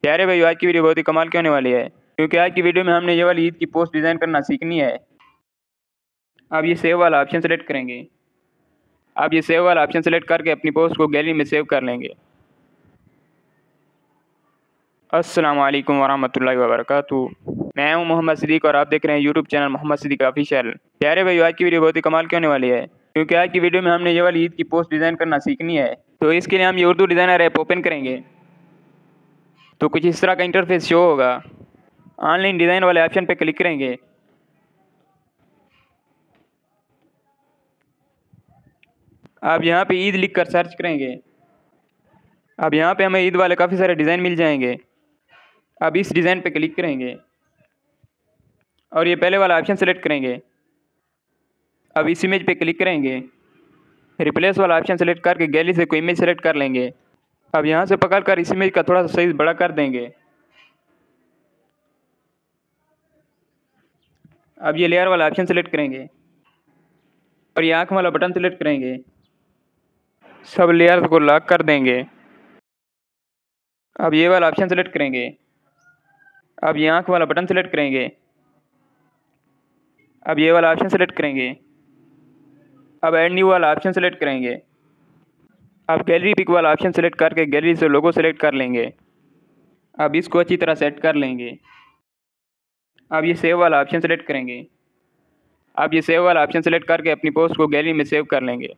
प्यारे भाई, आज की वीडियो बहुत ही कमाल की होने वाली है, क्योंकि आज की वीडियो में हमने ये वाली ईद की पोस्ट डिज़ाइन करना सीखनी है। अब ये सेव वाला ऑप्शन सेलेक्ट करेंगे। अब ये सेव वाला ऑप्शन सेलेक्ट करके अपनी पोस्ट को गैलरी में सेव कर लेंगे। अस्सलाम वालेकुम वरहमतुल्लाहि वबरकातुहू। मैं हूं मोहम्मद सिद्दीक और आप देख रहे हैं YouTube channel Mohammed Siddiq official. प्यारे भाई, आज की वीडियो बहुत ही कमाल की होने वाली है, क्योंकि आज की वीडियो में हमने ये वाली ईद की पोस्ट डिज़ाइन करना सीखनी है। तो इसके लिए हम ये उर्दू डिज़ाइनर ऐप ओपन करेंगे तो कुछ इस तरह का इंटरफेस शो होगा। ऑनलाइन डिज़ाइन वाले ऑप्शन पे क्लिक करेंगे। अब यहाँ पे ईद लिख कर सर्च करेंगे। अब यहाँ पे हमें ईद वाले काफ़ी सारे डिज़ाइन मिल जाएंगे। अब इस डिज़ाइन पे क्लिक करेंगे और ये पहले वाला ऑप्शन सेलेक्ट करेंगे। अब इस इमेज पे क्लिक करेंगे। रिप्लेस वाला ऑप्शन सेलेक्ट करके गैलरी से कोई इमेज सेलेक्ट कर लेंगे। अब यहाँ से पकड़ कर इस इमेज का थोड़ा सा साइज बड़ा कर देंगे। अब ये लेयर वाला ऑप्शन सेलेक्ट करेंगे और ये आँख वाला बटन सेलेक्ट करेंगे। सब लेयर्स को लॉक कर देंगे। अब ये वाला ऑप्शन सेलेक्ट करेंगे। अब ये आँख वाला बटन सेलेक्ट करेंगे। अब ये वाला ऑप्शन सेलेक्ट करेंगे। अब ऐड न्यू वाला ऑप्शन सेलेक्ट करेंगे। अब गैलरी पिक वाला ऑप्शन सेलेक्ट करके गैलरी से लोगो सेलेक्ट कर लेंगे। अब इसको अच्छी तरह सेट कर लेंगे। अब ये सेव वाला ऑप्शन सेलेक्ट करेंगे। अब ये सेव वाला ऑप्शन सेलेक्ट करके अपनी पोस्ट को गैलरी में सेव कर लेंगे।